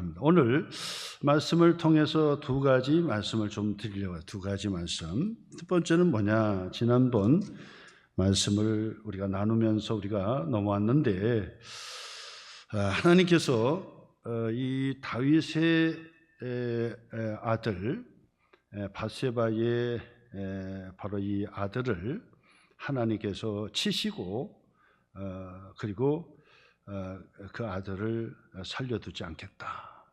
합니다. 오늘 말씀을 통해서 두 가지 말씀을 좀 드리려고 해요. 두 가지 말씀. 첫 번째는 뭐냐? 지난번 말씀을 우리가 나누면서 우리가 넘어왔는데, 하나님께서 이 다윗의 아들 밧세바의 바로 이 아들을 하나님께서 치시고 그리고 그 아들을 살려두지 않겠다.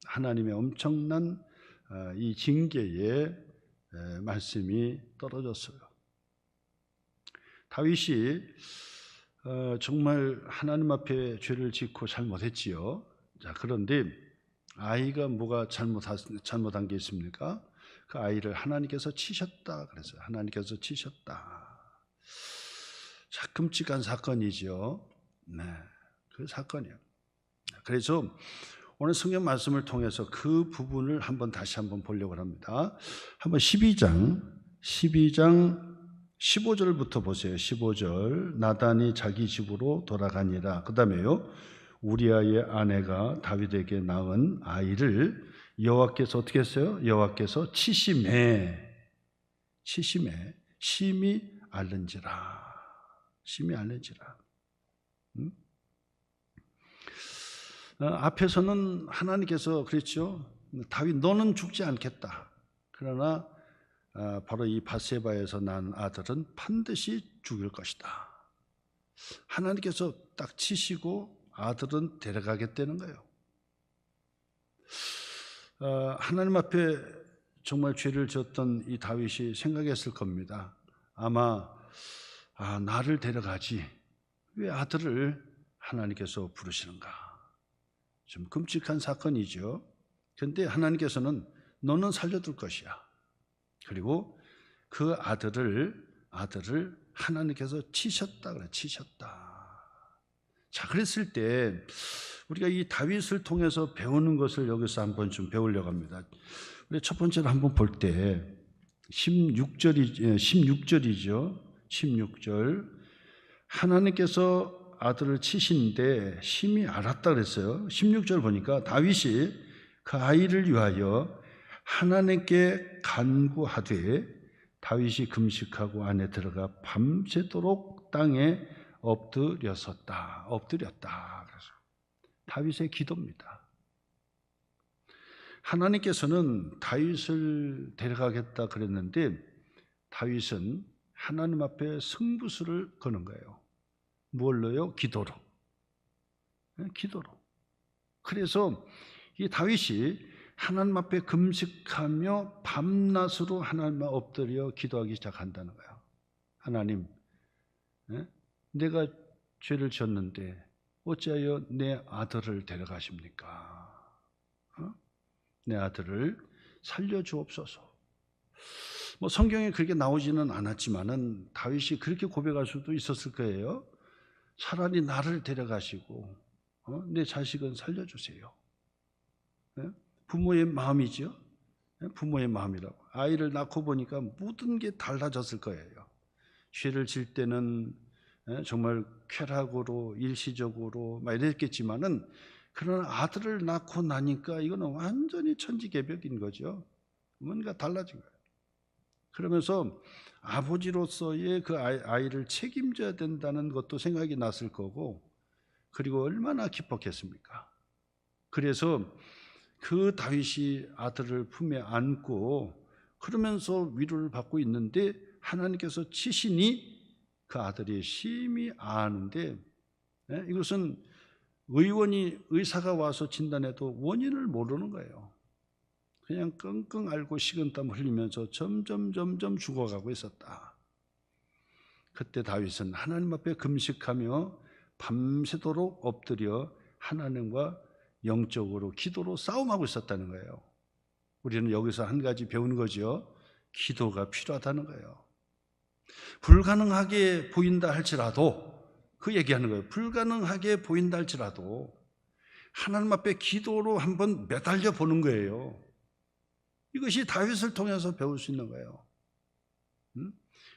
하나님의 엄청난 이 징계의 말씀이 떨어졌어요. 다윗이 정말 하나님 앞에 죄를 짓고 잘못했지요. 자, 그런데 아이가 뭐가 잘못한 게 있습니까? 그 아이를 하나님께서 치셨다 그랬어요. 하나님께서 치셨다. 자, 끔찍한 사건이죠. 네, 그 사건이에요. 그래서 오늘 성경 말씀을 통해서 그 부분을 다시 한번 보려고 합니다. 한번 12장 15절부터 보세요. 15절. 나단이 자기 집으로 돌아가니라. 그 다음에요, 우리아의 아내가 다윗에게 낳은 아이를 여호와께서 어떻게 했어요? 여호와께서 치심에 심히 앓는지라. 앞에서는 하나님께서 그랬죠. 다윗 너는 죽지 않겠다. 그러나 바로 이 밧세바에서 난 아들은 반드시 죽을 것이다. 하나님께서 딱 치시고 아들은 데려가겠다는 거예요. 하나님 앞에 정말 죄를 지었던 이 다윗이 생각했을 겁니다. 아마 나를 데려가지 왜 아들을 하나님께서 부르시는가. 좀 끔찍한 사건이죠. 그런데 하나님께서는 너는 살려둘 것이야. 그리고 그 아들을 하나님께서 치셨다 그래. 치셨다. 자, 그랬을 때 우리가 이 다윗을 통해서 배우는 것을 여기서 한번 좀 배우려고 합니다. 우리 첫 번째로 한번 볼 때 16절이죠. 16절. 하나님께서 아들을 치신데 심히 알았다 그랬어요. 16절 보니까 다윗이 그 아이를 위하여 하나님께 간구하되 다윗이 금식하고 안에 들어가 밤새도록 땅에 엎드렸다. 그래서 다윗의 기도입니다. 하나님께서는 다윗을 데려가겠다 그랬는데 다윗은 하나님 앞에 승부수를 거는 거예요. 뭘로요? 기도로. 그래서 이 다윗이 하나님 앞에 금식하며 밤낮으로 하나님 앞에 엎드려 기도하기 시작한다는 거예요. 하나님, 내가 죄를 지었는데 어찌하여 내 아들을 데려가십니까? 내 아들을 살려주옵소서. 성경에 그렇게 나오지는 않았지만은 다윗이 그렇게 고백할 수도 있었을 거예요. 차라리 나를 데려가시고 내 자식은 살려주세요. 부모의 마음이죠. 부모의 마음이라고. 아이를 낳고 보니까 모든 게 달라졌을 거예요. 죄를 질 때는 정말 쾌락으로 일시적으로 막 이랬겠지만은 그러나 아들을 낳고 나니까 이거는 완전히 천지개벽인 거죠. 뭔가 달라진 거예요. 그러면서 아버지로서의 그 아이를 책임져야 된다는 것도 생각이 났을 거고, 그리고 얼마나 기뻤겠습니까? 그래서 그 다윗이 아들을 품에 안고 그러면서 위로를 받고 있는데 하나님께서 치시니 그 아들이 심히 아는데, 이것은 의사가 와서 진단해도 원인을 모르는 거예요. 그냥 끙끙 앓고 식은땀 흘리면서 점점 죽어가고 있었다. 그때 다윗은 하나님 앞에 금식하며 밤새도록 엎드려 하나님과 영적으로 기도로 싸움하고 있었다는 거예요. 우리는 여기서 한 가지 배우는 거죠. 기도가 필요하다는 거예요. 불가능하게 보인다 할지라도, 그 얘기하는 거예요. 불가능하게 보인다 할지라도 하나님 앞에 기도로 한번 매달려 보는 거예요. 이것이 다윗을 통해서 배울 수 있는 거예요.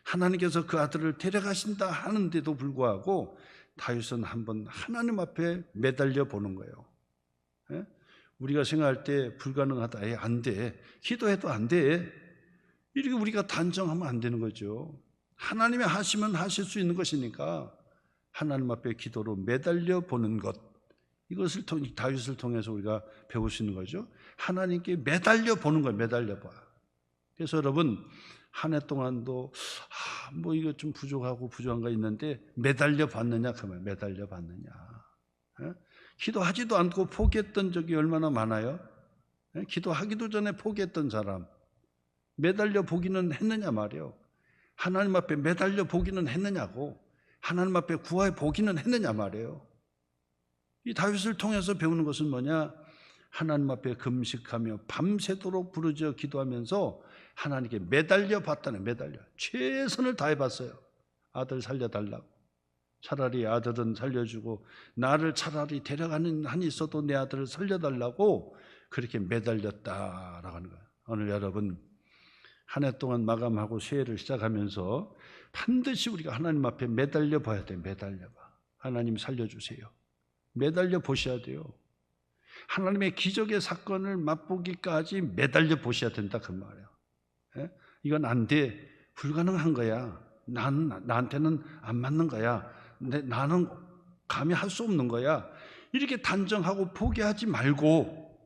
하나님께서 그 아들을 데려가신다 하는데도 불구하고 다윗은 한번 하나님 앞에 매달려 보는 거예요. 우리가 생각할 때 불가능하다, 안 돼, 기도해도 안 돼, 이렇게 우리가 단정하면 안 되는 거죠. 하나님이 하시면 하실 수 있는 것이니까 하나님 앞에 기도로 매달려 보는 것, 이것을 통해 다윗을 통해서 우리가 배울 수 있는 거죠. 하나님께 매달려 보는 거예요. 매달려 봐. 그래서 여러분, 한 해 동안도 뭐 이거 좀 부족하고 부족한 거 있는데 매달려 봤느냐, 그 말, 매달려 봤느냐. 기도하지도 않고 포기했던 적이 얼마나 많아요? 기도하기도 전에 포기했던 사람, 매달려 보기는 했느냐 말이에요. 하나님 앞에 매달려 보기는 했느냐고, 하나님 앞에 구하여 보기는 했느냐 말이에요. 이 다윗을 통해서 배우는 것은 뭐냐? 하나님 앞에 금식하며 밤새도록 부르짖어 기도하면서 하나님께 매달려 봤다네. 매달려 최선을 다해 봤어요. 아들 살려달라고. 차라리 아들은 살려주고 나를 차라리 데려가는 한이 있어도 내 아들을 살려달라고 그렇게 매달렸다라고 하는 거예요. 오늘 여러분, 한 해 동안 마감하고 새해를 시작하면서 반드시 우리가 하나님 앞에 매달려 봐야 돼요. 매달려 봐. 하나님 살려주세요. 매달려 보셔야 돼요. 하나님의 기적의 사건을 맛보기까지 매달려 보셔야 된다, 그 말이에요. 이건 안 돼, 불가능한 거야, 나한테는 안 맞는 거야, 나는 감히 할 수 없는 거야, 이렇게 단정하고 포기하지 말고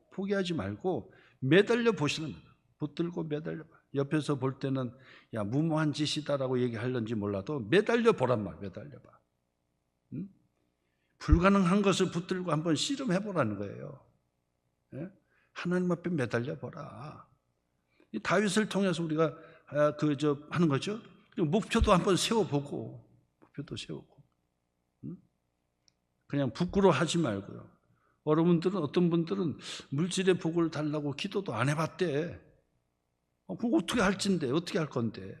매달려 보시는 거예요. 붙들고 매달려 봐. 옆에서 볼 때는 야, 무모한 짓이다라고 얘기하려는지 몰라도 매달려 보란 말. 매달려 봐. 불가능한 것을 붙들고 한번 씨름해 보라는 거예요. 하나님 앞에 매달려 보라. 이 다윗을 통해서 우리가 하는 거죠. 목표도 한번 세워보고, 목표도 세우고, 그냥 부끄러워하지 말고요. 여러분들은, 어떤 분들은 물질의 복을 달라고 기도도 안 해봤대. 그거 어떻게 할진데, 어떻게 할 건데.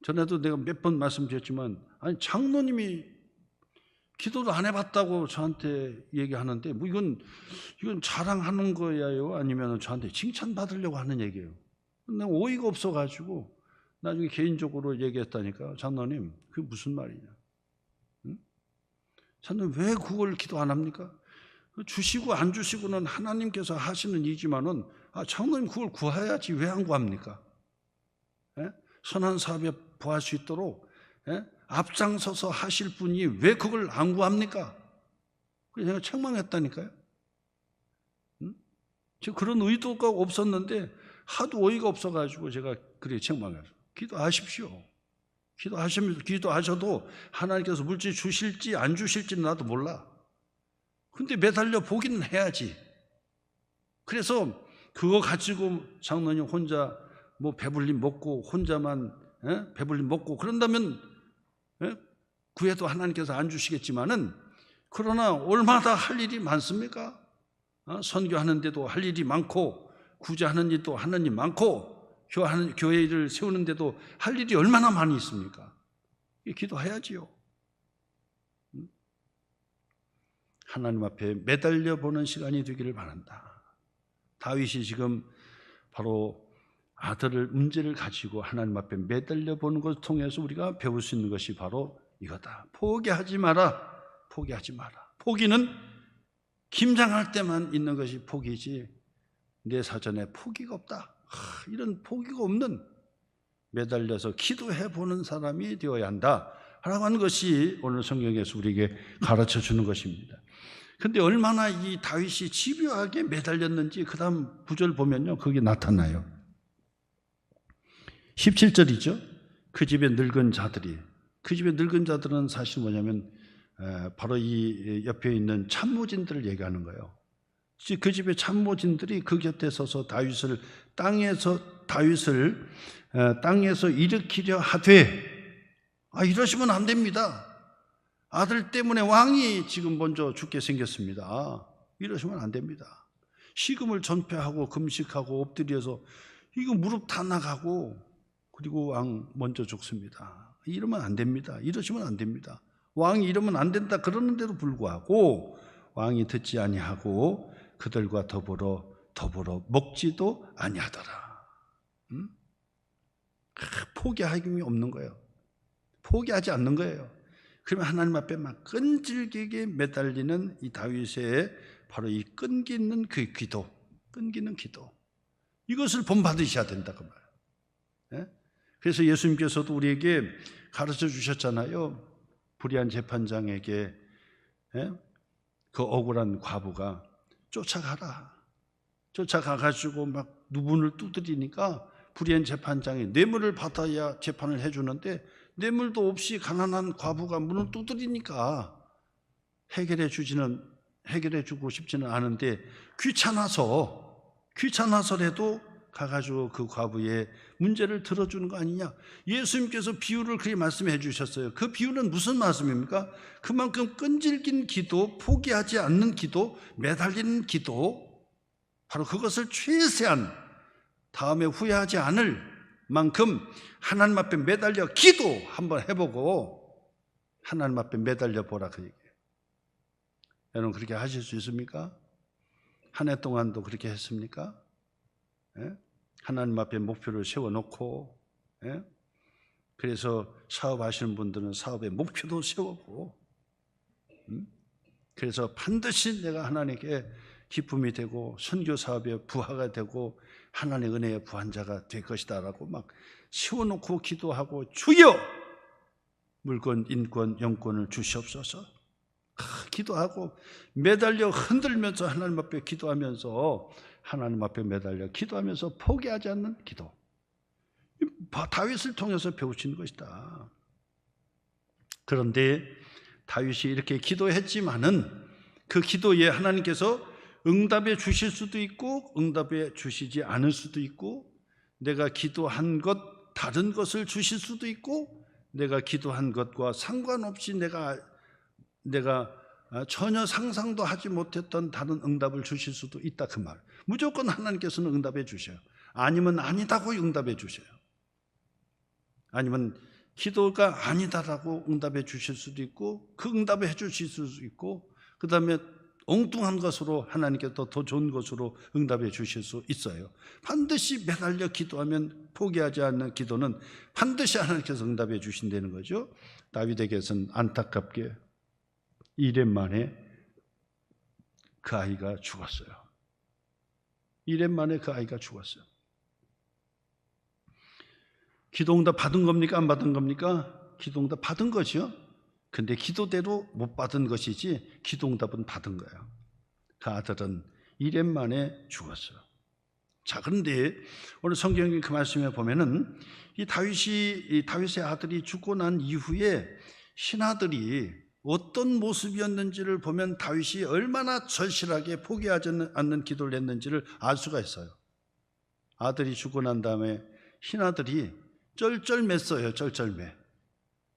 전에도 내가 몇 번 말씀드렸지만, 아니 장로님이 기도도 안 해봤다고 저한테 얘기하는데, 뭐 이건 자랑하는 거예요, 아니면 저한테 칭찬받으려고 하는 얘기예요. 내가 어이가 없어가지고 나중에 개인적으로 얘기했다니까. 장로님, 그게 무슨 말이냐? 장로님, 왜 그걸 기도 안 합니까? 주시고 안 주시고는 하나님께서 하시는 일이지만은, 장로님 그걸 구해야지 왜 안 구합니까? 선한 사업에 부할 수 있도록 앞장서서 하실 분이 왜 그걸 안 구합니까? 그래서 제가 책망했다니까요. 지금 그런 의도가 없었는데 하도 어이가 없어가지고 제가 그렇게 책망했어요. 기도하십시오. 기도하셔도 하나님께서 물질 주실지 안 주실지는 나도 몰라. 근데 매달려 보기는 해야지. 그래서 그거 가지고 장로님 혼자 뭐 배불리 먹고 혼자만 배불리 먹고 그런다면 구해도 하나님께서 안 주시겠지만은, 그러나 얼마나 할 일이 많습니까? 선교하는데도 할 일이 많고, 구제하는 일도 하는 일 많고, 교회를 세우는데도 할 일이 얼마나 많이 있습니까? 기도해야지요. 하나님 앞에 매달려 보는 시간이 되기를 바란다. 다윗이 지금 바로 아들을, 문제를 가지고 하나님 앞에 매달려 보는 것을 통해서 우리가 배울 수 있는 것이 바로 이거다. 포기하지 마라. 포기하지 마라. 포기는 김장할 때만 있는 것이 포기지, 내 사전에 포기가 없다. 이런 포기가 없는, 매달려서 기도해 보는 사람이 되어야 한다 라고 하는 것이 오늘 성경에서 우리에게 가르쳐 주는 것입니다. 그런데 얼마나 이 다윗이 집요하게 매달렸는지 그 다음 구절 보면요, 그게 나타나요. 17절이죠. 그 집에 늙은 자들이, 그 집에 늙은 자들은 사실 뭐냐면 바로 이 옆에 있는 참모진들을 얘기하는 거예요. 그 집의 참모진들이 그 곁에 서서 다윗을 땅에서 일으키려 하되, 이러시면 안 됩니다. 아들 때문에 왕이 지금 먼저 죽게 생겼습니다. 이러시면 안 됩니다. 식음을 전폐하고 금식하고 엎드려서 이거 무릎 다 나가고, 그리고 왕 먼저 죽습니다. 이러면 안 됩니다. 이러시면 안 됩니다. 왕이 이러면 안 된다 그러는데도 불구하고 왕이 듣지 아니하고 그들과 더불어 먹지도 아니하더라. 포기하기 없는 거예요. 포기하지 않는 거예요. 그러면 하나님 앞에 막 끈질기게 매달리는 이 다윗의 바로 이 끈기 있는 그 기도, 끈기 있는 기도, 이것을 본받으셔야 된다 그 말이에요. 그래서 예수님께서도 우리에게 가르쳐 주셨잖아요. 불의한 재판장에게 그 억울한 과부가 쫓아가가지고 막 누문을 두드리니까 불의한 재판장이 뇌물을 받아야 재판을 해주는데 뇌물도 없이 가난한 과부가 문을 두드리니까 해결해주고 싶지는 않은데 귀찮아서라도 가가지고 그 과부의 문제를 들어주는 거 아니냐. 예수님께서 비유를 그렇게 말씀해 주셨어요. 그 비유는 무슨 말씀입니까? 그만큼 끈질긴 기도, 포기하지 않는 기도, 매달리는 기도, 바로 그것을 최대한 다음에 후회하지 않을 만큼 하나님 앞에 매달려 기도 한번 해보고 하나님 앞에 매달려 보라 그 얘기예요. 여러분 그렇게 하실 수 있습니까? 한 해 동안도 그렇게 했습니까? 하나님 앞에 목표를 세워놓고, 그래서 사업하시는 분들은 사업의 목표도 세우고, 그래서 반드시 내가 하나님께 기쁨이 되고 선교 사업의 부하가 되고 하나님의 은혜의 부한자가 될 것이다라고 막 세워놓고 기도하고 주여 물권, 인권, 영권을 주시옵소서. 기도하고 매달려 흔들면서 하나님 앞에 기도하면서 하나님 앞에 매달려 기도하면서 포기하지 않는 기도. 다윗을 통해서 배우신 것이다. 그런데 다윗이 이렇게 기도했지만은 그 기도에 하나님께서 응답해 주실 수도 있고 응답해 주시지 않을 수도 있고 내가 기도한 것 다른 것을 주실 수도 있고 내가 기도한 것과 상관없이 내가 전혀 상상도 하지 못했던 다른 응답을 주실 수도 있다 그 말. 무조건 하나님께서는 응답해 주셔요. 아니면 아니다고 응답해 주셔요. 아니면 기도가 아니다라고 응답해 주실 수도 있고 그 응답을 해 주실 수도 있고 그 다음에 엉뚱한 것으로 하나님께 더 좋은 것으로 응답해 주실 수 있어요. 반드시 매달려 기도하면 포기하지 않는 기도는 반드시 하나님께서 응답해 주신다는 거죠. 다윗에게서는 안타깝게 1년 만에 그 아이가 죽었어요. 1년 만에 그 아이가 죽었어요. 기도응답 받은 겁니까? 안 받은 겁니까? 기도응답 받은 거죠. 근데 기도대로 못 받은 것이지 기도응답은 받은 거예요. 그 아들은 1년 만에 죽었어요. 자, 그런데 오늘 성경의 그 말씀에 보면은 이 다윗의 아들이 죽고 난 이후에 신하들이 어떤 모습이었는지를 보면 다윗이 얼마나 절실하게 포기하지 않는 기도를 했는지를 알 수가 있어요. 아들이 죽고 난 다음에 신하들이 쩔쩔맸어요. 쩔쩔매.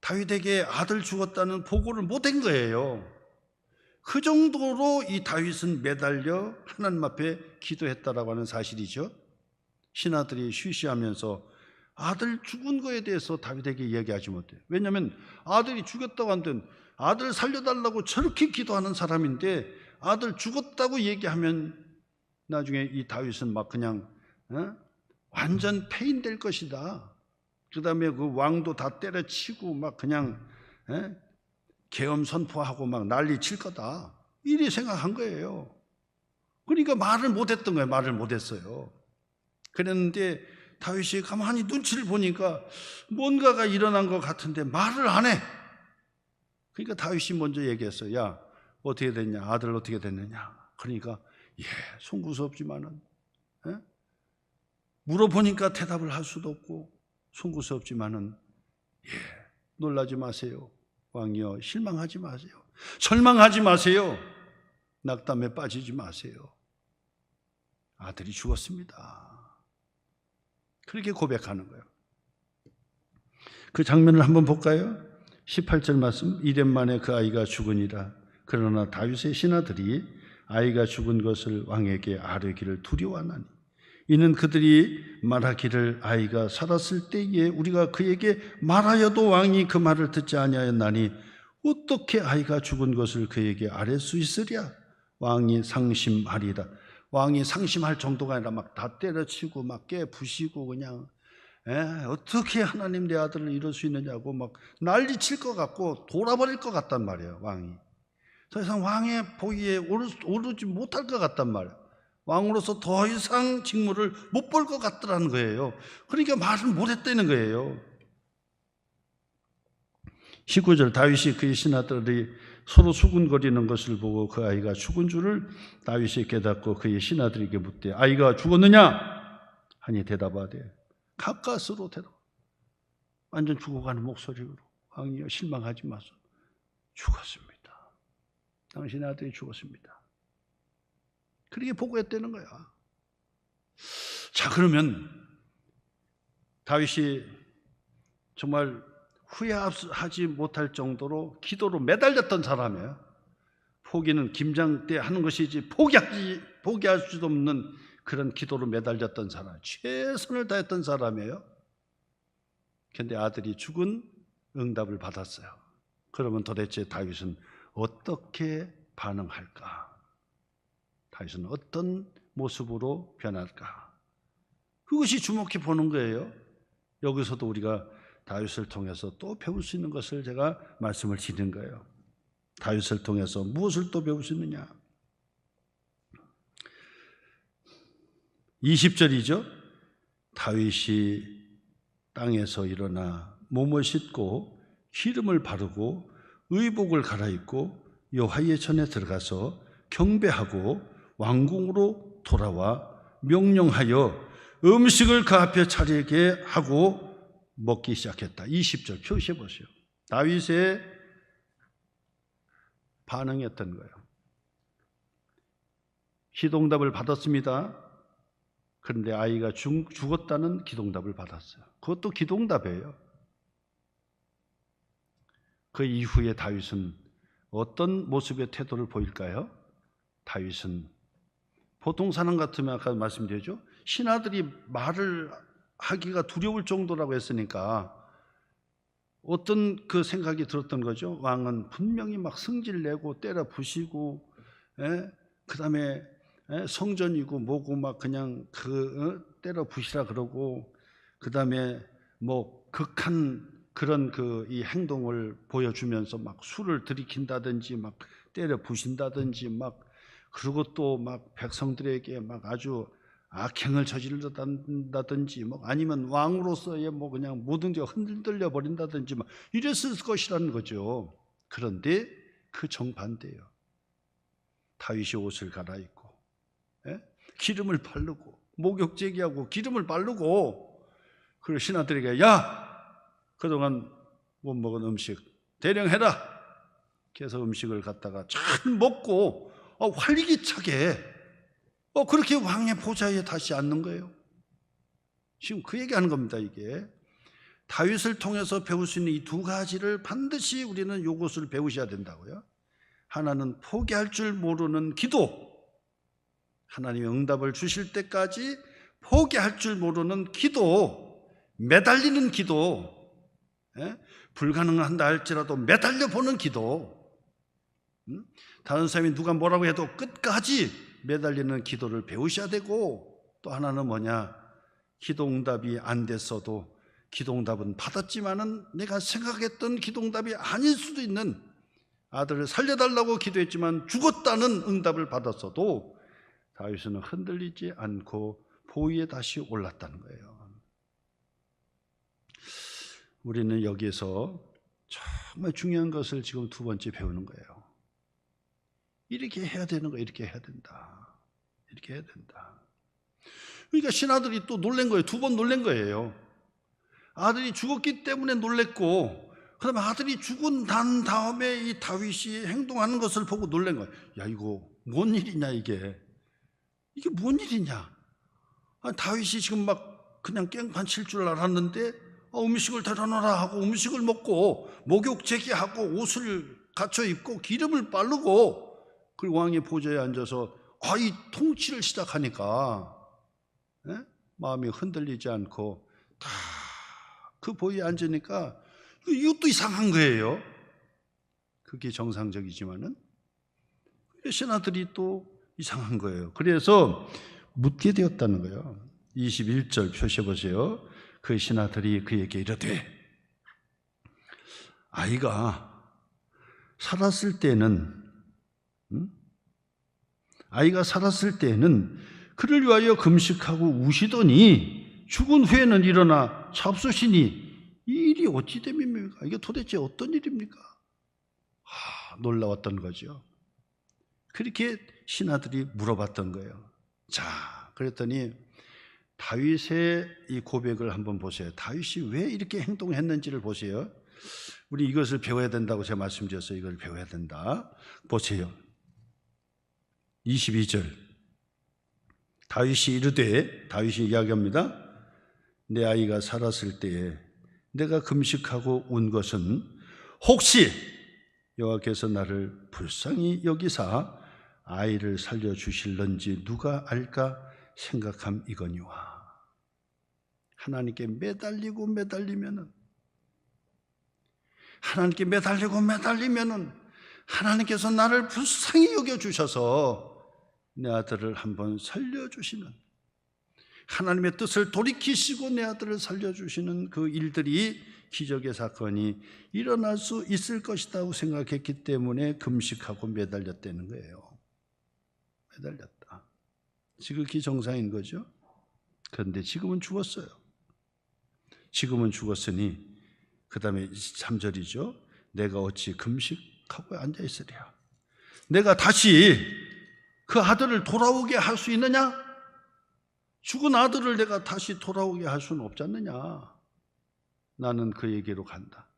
다윗에게 아들 죽었다는 보고를 못한 거예요. 그 정도로 이 다윗은 매달려 하나님 앞에 기도했다라고 하는 사실이죠. 신하들이 쉬쉬하면서 아들 죽은 거에 대해서 다윗에게 얘기하지 못해요. 왜냐하면 아들이 죽였다고 한들 아들 살려달라고 저렇게 기도하는 사람인데 아들 죽었다고 얘기하면 나중에 이 다윗은 막 그냥 완전 패인될 것이다. 그 다음에 그 왕도 다 때려치고 막 그냥 계엄 선포하고 막 난리 칠 거다. 이리 생각한 거예요. 그러니까 말을 못했던 거예요. 말을 못했어요. 그랬는데 다윗이 가만히 눈치를 보니까 뭔가가 일어난 것 같은데 말을 안 해. 그러니까 다윗이 먼저 얘기했어요. 야, 어떻게 됐냐? 아들 어떻게 됐느냐? 그러니까 송구스럽지만은 물어보니까 대답을 할 수도 없고 송구스럽지만은 놀라지 마세요. 왕이여, 실망하지 마세요. 절망하지 마세요. 낙담에 빠지지 마세요. 아들이 죽었습니다. 그렇게 고백하는 거예요. 그 장면을 한번 볼까요? 18절 말씀. 1년 만에 그 아이가 죽으니라. 그러나 다윗의 신하들이 아이가 죽은 것을 왕에게 아뢰기를 두려워하나니 이는 그들이 말하기를 아이가 살았을 때에 우리가 그에게 말하여도 왕이 그 말을 듣지 아니하였나니 어떻게 아이가 죽은 것을 그에게 아뢰 수 있으랴. 왕이 상심하리라. 왕이 상심할 정도가 아니라 막 다 때려치고 막 깨부시고 그냥 어떻게 하나님 내 아들을 이럴 수 있느냐고 막 난리 칠 것 같고 돌아버릴 것 같단 말이에요. 왕이. 더 이상 왕의 보위에 오르지 못할 것 같단 말이에요. 왕으로서 더 이상 직무를 못 볼 것 같더라는 거예요. 그러니까 말을 못했다는 거예요. 19절, 다윗이 그의 신하들이 서로 수군거리는 것을 보고 그 아이가 죽은 줄을 다윗이 깨닫고 그의 신하들에게 묻되 아이가 죽었느냐 하니 대답하되 가까스로 대답. 완전 죽어가는 목소리로 왕이여 실망하지 마소. 죽었습니다. 당신의 아들이 죽었습니다. 그렇게 보고했다는 거야. 자, 그러면 다윗이 정말 후회하지 못할 정도로 기도로 매달렸던 사람이에요. 포기는 김장 때 하는 것이지 포기할 수도 없는 그런 기도로 매달렸던 사람, 최선을 다했던 사람이에요. 그런데 아들이 죽은 응답을 받았어요. 그러면 도대체 다윗은 어떻게 반응할까? 다윗은 어떤 모습으로 변할까? 그것이 주목해 보는 거예요. 여기서도 우리가 다윗을 통해서 또 배울 수 있는 것을 제가 말씀을 드리는 거예요. 다윗을 통해서 무엇을 또 배울 수 있느냐? 20절이죠. 다윗이 땅에서 일어나 몸을 씻고 기름을 바르고 의복을 갈아입고 여호와의 전에 들어가서 경배하고 왕궁으로 돌아와 명령하여 음식을 그 앞에 차리게 하고 먹기 시작했다. 20절 표시해 보세요. 다윗의 반응이었던 거예요. 기도응답을 받았습니다. 그런데 아이가 죽었다는 기도응답을 받았어요. 그것도 기도응답이에요. 그 이후에 다윗은 어떤 모습의 태도를 보일까요? 다윗은 보통 사람 같으면 아까 말씀드렸죠. 신하들이 말을 하기가 두려울 정도라고 했으니까 어떤 그 생각이 들었던 거죠. 왕은 분명히 막 승질내고 때려 부시고, 그 다음에 성전이고 뭐고 막 그냥 때려 부시라 그러고, 그 다음에 뭐 극한 그런 이 행동을 보여주면서 막 술을 들이킨다든지 막 때려 부신다든지 막, 그리고 또 막 백성들에게 막 아주 악행을 저지른다든지 뭐 아니면 왕으로서의 뭐 그냥 모든 게 흔들려 버린다든지 막 이랬을 것이라는 거죠. 그런데 그 정반대예요. 다윗이 옷을 갈아입고 기름을 바르고 목욕 제기하고 기름을 바르고, 그리고 신하들에게 야 그동안 못 먹은 음식 대령 해라. 그래서 음식을 갖다가 잘 먹고 활기차게 그렇게 왕의 보좌에 다시 앉는 거예요. 지금 그 얘기하는 겁니다. 이게 다윗을 통해서 배울 수 있는 이 두 가지를 반드시 우리는 이것을 배우셔야 된다고요. 하나는 포기할 줄 모르는 기도, 하나님의 응답을 주실 때까지 포기할 줄 모르는 기도, 매달리는 기도, 불가능한다 할지라도 매달려 보는 기도, 다른 사람이 누가 뭐라고 해도 끝까지 매달리는 기도를 배우셔야 되고, 또 하나는 뭐냐, 기도응답이 안 됐어도 기도응답은 받았지만은 내가 생각했던 기도응답이 아닐 수도 있는, 아들을 살려달라고 기도했지만 죽었다는 응답을 받았어도 다윗은 흔들리지 않고 보위에 다시 올랐다는 거예요. 우리는 여기에서 정말 중요한 것을 지금 두 번째 배우는 거예요. 이렇게 해야 되는 거예요. 이렇게 해야 된다. 이렇게 해야 된다. 그러니까 신하들이 또 놀란 거예요. 두 번 놀란 거예요. 아들이 죽었기 때문에 놀랬고, 그다음에 아들이 죽고 난 다음에 이 다윗이 행동하는 것을 보고 놀란 거예요. 야, 이거 뭔 일이냐, 이게 뭔 일이냐. 다윗이 지금 막 그냥 깽판 칠 줄 알았는데 음식을 데려놓으라 하고 음식을 먹고 목욕 제기하고 옷을 갖춰 입고 기름을 바르고, 그리고 왕의 보좌에 앉아서 이 통치를 시작하니까 마음이 흔들리지 않고 다 그 보위에 앉으니까 이것도 이상한 거예요. 그게 정상적이지만은 신하들이 또 이상한 거예요. 그래서 묻게 되었다는 거예요. 21절 표시해 보세요. 그 신하들이 그에게 이르되 아이가 살았을 때는 응? 아이가 살았을 때에는 그를 위하여 금식하고 우시더니 죽은 후에는 일어나 잡수시니 이 일이 어찌 됨입니까? 이게 도대체 어떤 일입니까? 놀라웠던 거죠. 그렇게 신하들이 물어봤던 거예요. 자, 그랬더니 다윗의 이 고백을 한번 보세요. 다윗이 왜 이렇게 행동했는지를 보세요. 우리 이것을 배워야 된다고 제가 말씀드렸어요. 이걸 배워야 된다. 보세요. 22절. 다윗이 이르되, 다윗이 이야기합니다. 내 아이가 살았을 때에 내가 금식하고 운 것은 혹시 여호와께서 나를 불쌍히 여기사 아이를 살려주실런지 누가 알까 생각함이거니와. 하나님께 매달리면은 하나님께서 나를 불쌍히 여겨주셔서 내 아들을 한번 살려주시는, 하나님의 뜻을 돌이키시고 내 아들을 살려주시는 그 일들이, 기적의 사건이 일어날 수 있을 것이라고 생각했기 때문에 금식하고 매달렸다는 거예요. 매달렸다. 지극히 정상인 거죠. 그런데 지금은 죽었어요. 지금은 죽었으니 그 다음에 3절이죠. 내가 어찌 금식하고 앉아있으랴. 내가 다시 그 아들을 돌아오게 할 수 있느냐? 죽은 아들을 내가 다시 돌아오게 할 수는 없지 않느냐. 나는 그에게로 간다.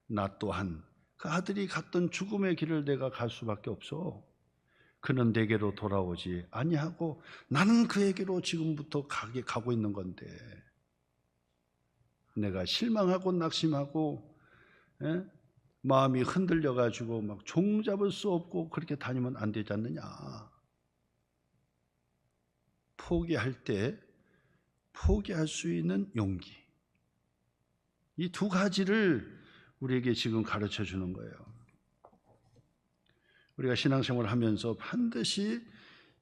나 또한 그 아들이 갔던 죽음의 길을 내가 갈 수밖에 없어. 그는 내게로 돌아오지 아니하고 나는 그에게로 지금부터 가고 있는 건데, 내가 실망하고 낙심하고 마음이 흔들려가지고 막 종잡을 수 없고 그렇게 다니면 안 되지 않느냐. 포기할 때 포기할 수 있는 용기, 이 두 가지를 우리에게 지금 가르쳐 주는 거예요. 우리가 신앙생활을 하면서 반드시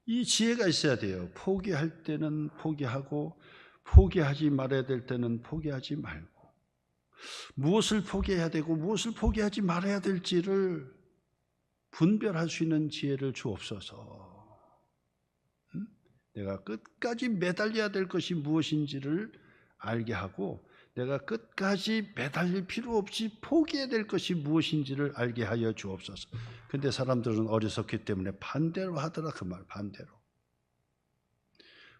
이 지혜가 있어야 돼요. 포기할 때는 포기하고 포기하지 말아야 될 때는 포기하지 말고, 무엇을 포기해야 되고 무엇을 포기하지 말아야 될지를 분별할 수 있는 지혜를 주옵소서. 내가 끝까지 매달려야 될 것이 무엇인지를 알게 하고, 내가 끝까지 매달릴 필요 없이 포기해야 될 것이 무엇인지를 알게 하여 주옵소서. 근데 사람들은 어리석기 때문에 반대로 하더라. 그 말 반대로.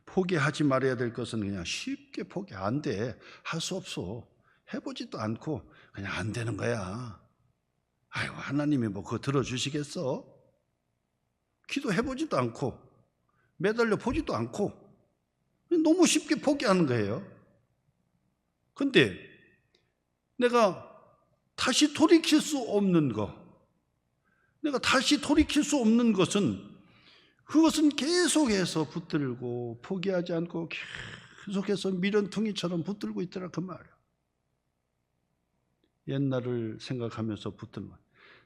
포기하지 말아야 될 것은 그냥 쉽게 포기 안 돼. 할 수 없어. 해보지도 않고 그냥 안 되는 거야. 아이고, 하나님이 뭐 그거 들어주시겠어? 기도해보지도 않고 매달려 보지도 않고 너무 쉽게 포기하는 거예요. 근데 내가 다시 돌이킬 수 없는 것, 내가 다시 돌이킬 수 없는 것은, 그것은 계속해서 붙들고 포기하지 않고 계속해서 미련퉁이처럼 붙들고 있더라 그 말이야. 옛날을 생각하면서 붙들면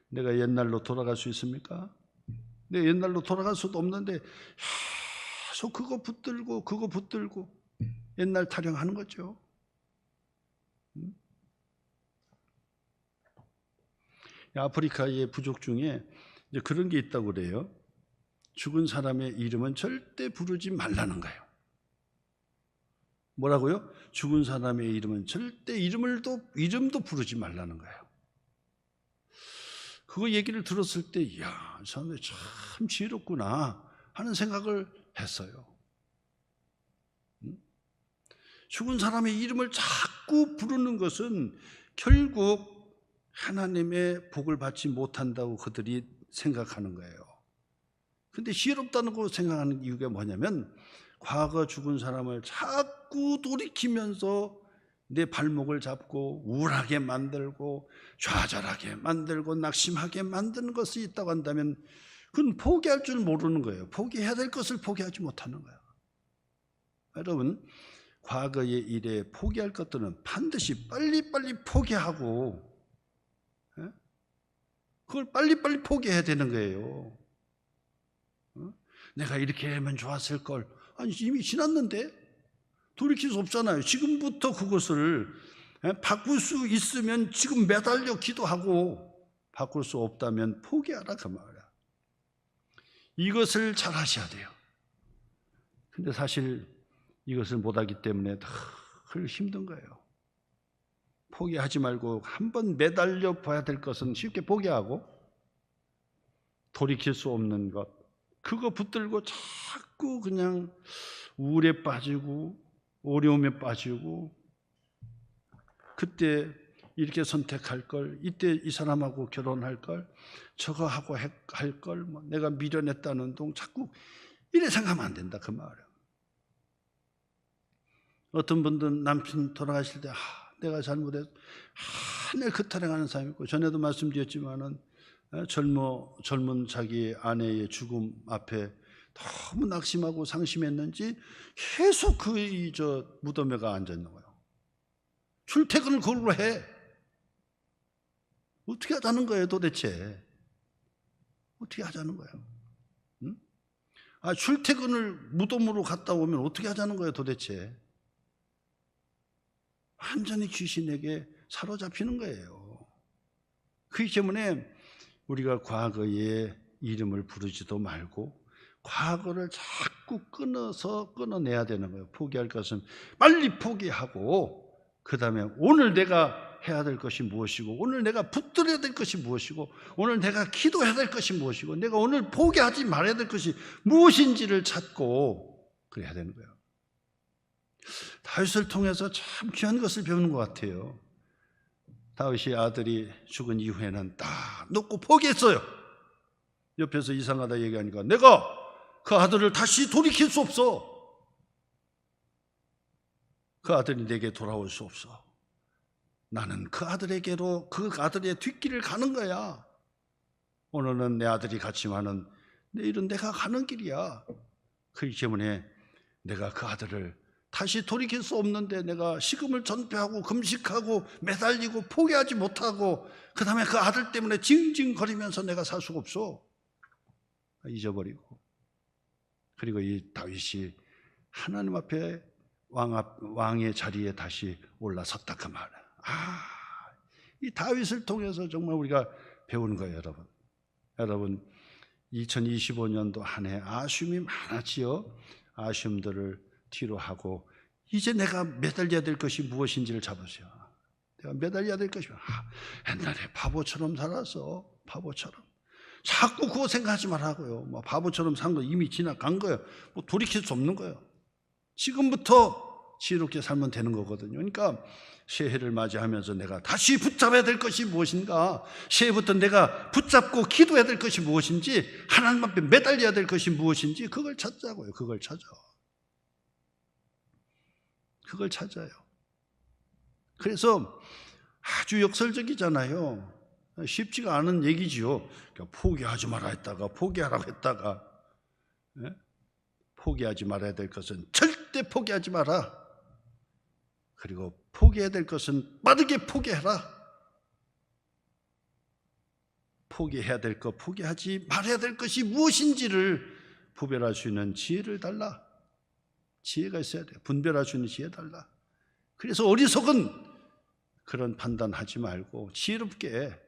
내가 옛날로 돌아갈 수 있습니까? 내가 옛날로 돌아갈 수도 없는데 계속 그거 붙들고 옛날 타령하는 거죠. 아프리카의 부족 중에 이제 그런 게 있다고 그래요. 죽은 사람의 이름은 절대 부르지 말라는 거예요. 뭐라고요? 죽은 사람의 이름은 절대 이름도 부르지 말라는 거예요. 그거 얘기를 들었을 때, 이야, 이 사람들 참 지혜롭구나 하는 생각을 했어요. 죽은 사람의 이름을 자꾸 부르는 것은 결국 하나님의 복을 받지 못한다고 그들이 생각하는 거예요. 근데 지혜롭다고 생각하는 이유가 뭐냐면, 과거 죽은 사람을 자꾸 돌이키면서 내 발목을 잡고 우울하게 만들고 좌절하게 만들고 낙심하게 만드는 것이 있다고 한다면 그건 포기할 줄 모르는 거예요. 포기해야 될 것을 포기하지 못하는 거예요. 여러분, 과거의 일에 포기할 것들은 반드시 빨리빨리 포기하고 그걸 빨리빨리 포기해야 되는 거예요. 내가 이렇게 하면 좋았을 걸. 아니, 이미 지났는데 돌이킬 수 없잖아요. 지금부터 그것을 바꿀 수 있으면 지금 매달려 기도하고, 바꿀 수 없다면 포기하라 그 말이야. 이것을 잘 하셔야 돼요. 근데 사실 이것을 못하기 때문에 늘 힘든 거예요. 포기하지 말고 한번 매달려 봐야 될 것은 쉽게 포기하고, 돌이킬 수 없는 것, 그거 붙들고 자꾸 그냥 우울에 빠지고 어려움에 빠지고, 그때 이렇게 선택할 걸, 이때 이 사람하고 결혼할 걸, 저거 하고 할 걸, 뭐 내가 미련했다는 동 자꾸 이래 생각하면 안 된다 그 말이에요. 어떤 분들은 남편 돌아가실 때 내가 잘못해서 늘 그탈해가는 사람이 있고, 전에도 말씀드렸지만은 젊은 자기 아내의 죽음 앞에 너무 낙심하고 상심했는지 계속 저 무덤에 가 앉아 있는 거예요. 출퇴근을 그걸로 해. 어떻게 하자는 거예요 도대체? 어떻게 하자는 거예요? 응? 출퇴근을 무덤으로 갔다 오면 어떻게 하자는 거예요 도대체? 완전히 귀신에게 사로잡히는 거예요. 그렇기 때문에 우리가 과거의 이름을 부르지도 말고 과거를 자꾸 끊어내야 되는 거예요. 포기할 것은 빨리 포기하고, 그 다음에 오늘 내가 해야 될 것이 무엇이고, 오늘 내가 붙들어야 될 것이 무엇이고, 오늘 내가 기도해야 될 것이 무엇이고, 내가 오늘 포기하지 말아야 될 것이 무엇인지를 찾고 그래야 되는 거예요. 다윗을 통해서 참 귀한 것을 배우는 것 같아요. 다윗이 아들이 죽은 이후에는 딱 놓고 포기했어요. 옆에서 이상하다 얘기하니까 내가 그 아들을 다시 돌이킬 수 없어. 그 아들이 내게 돌아올 수 없어. 나는 그 아들에게로, 그 아들의 뒷길을 가는 거야. 오늘은 내 아들이 갔지만은 내일은 내가 가는 길이야. 그렇기 때문에 내가 그 아들을 다시 돌이킬 수 없는데 내가 식음을 전폐하고 금식하고 매달리고 포기하지 못하고, 그 다음에 그 아들 때문에 징징거리면서 내가 살 수가 없어. 잊어버리고. 그리고 이 다윗이 하나님 앞에 왕의 자리에 다시 올라섰다 그 말이야. 이 다윗을 통해서 정말 우리가 배우는 거예요, 여러분. 여러분, 2025년도 한 해 아쉬움이 많았지요. 아쉬움들을 뒤로 하고 이제 내가 매달려야 될 것이 무엇인지를 잡으세요. 내가 매달려야 될 것이 옛날에 바보처럼 살았어. 바보처럼. 자꾸 그거 생각하지 말라고요. 뭐 바보처럼 산 거 이미 지나간 거예요. 뭐 돌이킬 수 없는 거예요. 지금부터 지혜롭게 살면 되는 거거든요. 그러니까 새해를 맞이하면서 내가 다시 붙잡아야 될 것이 무엇인가, 새해부터 내가 붙잡고 기도해야 될 것이 무엇인지, 하나님 앞에 매달려야 될 것이 무엇인지 그걸 찾자고요. 그걸 찾아요. 그래서 아주 역설적이잖아요. 쉽지가 않은 얘기지요. 그러니까 포기하지 말아 했다가 포기하라고 했다가, 포기하지 말아야 될 것은 절대 포기하지 마라. 그리고 포기해야 될 것은 빠르게 포기해라. 포기해야 될 것, 포기하지 말아야 될 것이 무엇인지를 구별할 수 있는 지혜를 달라. 지혜가 있어야 돼요. 분별할 수 있는 지혜 달라. 그래서 어리석은 그런 판단하지 말고 지혜롭게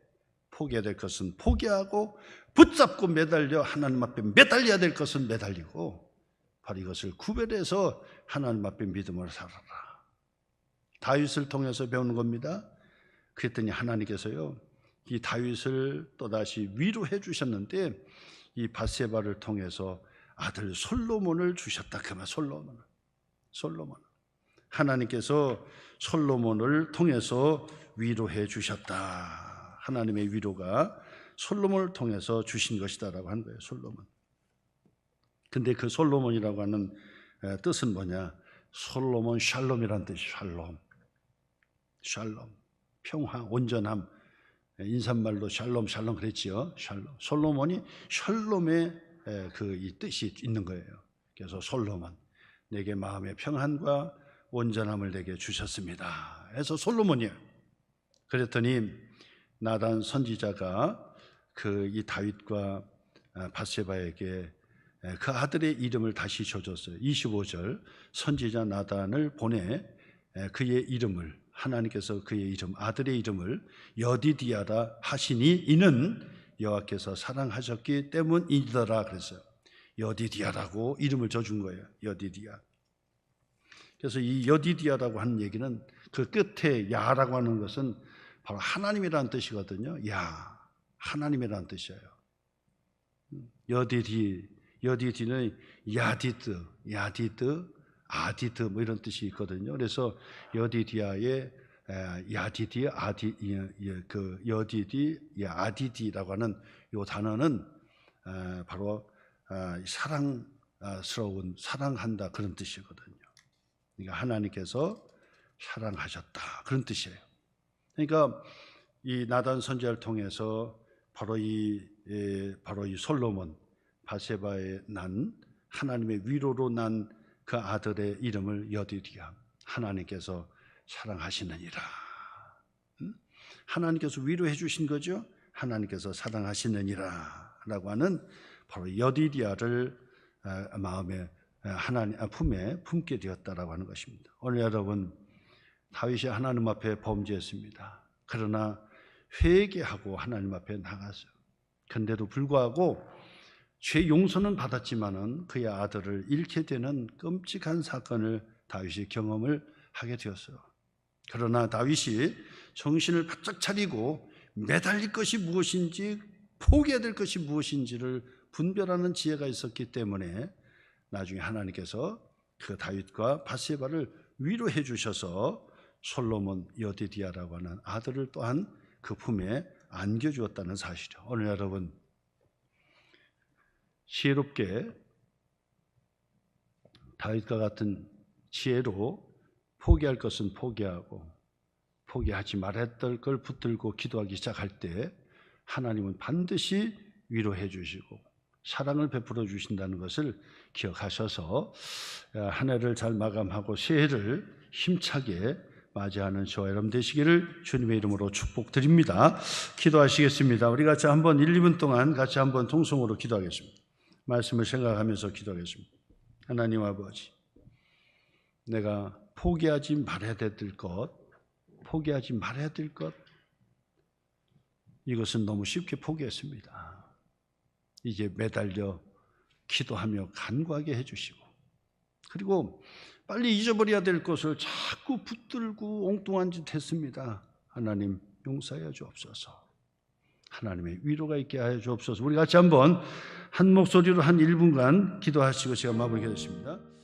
포기해야 될 것은 포기하고, 붙잡고 매달려 하나님 앞에 매달려야 될 것은 매달리고, 바로 이것을 구별해서 하나님 앞에 믿음으로 살아라. 다윗을 통해서 배우는 겁니다. 그랬더니 하나님께서요, 이 다윗을 또다시 위로해 주셨는데, 이 밧세바를 통해서 아들 솔로몬을 주셨다. 그 말, 솔로몬. 하나님께서 솔로몬을 통해서 위로해 주셨다. 하나님의 위로가 솔로몬을 통해서 주신 것이다라고 하는 거예요. 솔로몬. 근데 그 솔로몬이라고 하는 뜻은 뭐냐? 솔로몬 샬롬이라는 뜻이 샬롬. 평화, 온전함. 인사말로 샬롬 그랬지요. 샬롬. 솔로몬이 샬롬의 이 뜻이 있는 거예요. 그래서 솔로몬, 내게 마음의 평안과 온전함을 내게 주셨습니다. 그래서 솔로몬이에요. 그랬더니 나단 선지자가 이 다윗과 밧세바에게 그 아들의 이름을 다시 줘줬어요. 25절, 선지자 나단을 보내 그의 이름을, 하나님께서 그의 이름, 아들의 이름을 여디디아라 하시니 이는 여호와께서 사랑하셨기 때문이더라 그랬어요. 여디디아라고 이름을 져준 거예요. 여디디아. 그래서 이 여디디아라고 하는 얘기는 그 끝에 야라고 하는 것은 바로 하나님이라는 뜻이거든요. 야, 하나님이라는 뜻이에요. 여디디는 야디드, 아디드 뭐 이런 뜻이 있거든요. 그래서 여디디아의 야디디, 그 여디디, 아디디라고 하는 이 단어는 바로 사랑스러운, 사랑한다 그런 뜻이거든요. 그러니까 하나님께서 사랑하셨다 그런 뜻이에요. 그러니까 이 나단 선지자를 통해서 바로 이 솔로몬 바세바에 난 하나님의 위로로 난 그 아들의 이름을 여디디아, 하나님께서 사랑하시느니라. 하나님께서 위로해 주신 거죠. 하나님께서 사랑하시느니라 라고 하는 바로 여디디아를 마음에 하나님 품에 품게 되었다라고 하는 것입니다. 오늘 여러분, 다윗이 하나님 앞에 범죄했습니다. 그러나 회개하고 하나님 앞에 나갔어요. 그런데도 불구하고 죄 용서는 받았지만은 그의 아들을 잃게 되는 끔찍한 사건을 다윗이 경험을 하게 되었어요. 그러나 다윗이 정신을 바짝 차리고 매달릴 것이 무엇인지, 포기해야 될 것이 무엇인지를 분별하는 지혜가 있었기 때문에 나중에 하나님께서 그 다윗과 바세바를 위로해 주셔서 솔로몬 여디디아라고 하는 아들을 또한 그 품에 안겨주었다는 사실이죠. 오늘 여러분, 지혜롭게 다윗과 같은 지혜로 포기할 것은 포기하고 포기하지 말았던 걸 붙들고 기도하기 시작할 때 하나님은 반드시 위로해 주시고 사랑을 베풀어 주신다는 것을 기억하셔서 한 해를 잘 마감하고 새해를 힘차게 맞이하는 저와 여러분 되시기를 주님의 이름으로 축복드립니다. 기도하시겠습니다. 우리 같이 한번 1, 2분 동안 같이 한번 통성으로 기도하겠습니다. 말씀을 생각하면서 기도하겠습니다. 하나님 아버지, 내가 포기하지 말아야 될 것, 포기하지 말아야 될 것, 이것은 너무 쉽게 포기했습니다. 이제 매달려 기도하며 간구하게 해주시고, 그리고 빨리 잊어버려야 될 것을 자꾸 붙들고 엉뚱한 짓 했습니다. 하나님 용서하여 주옵소서. 하나님의 위로가 있게 하여 주옵소서. 우리 같이 한번 한 목소리로 한 1분간 기도하시고 제가 마무리하겠습니다.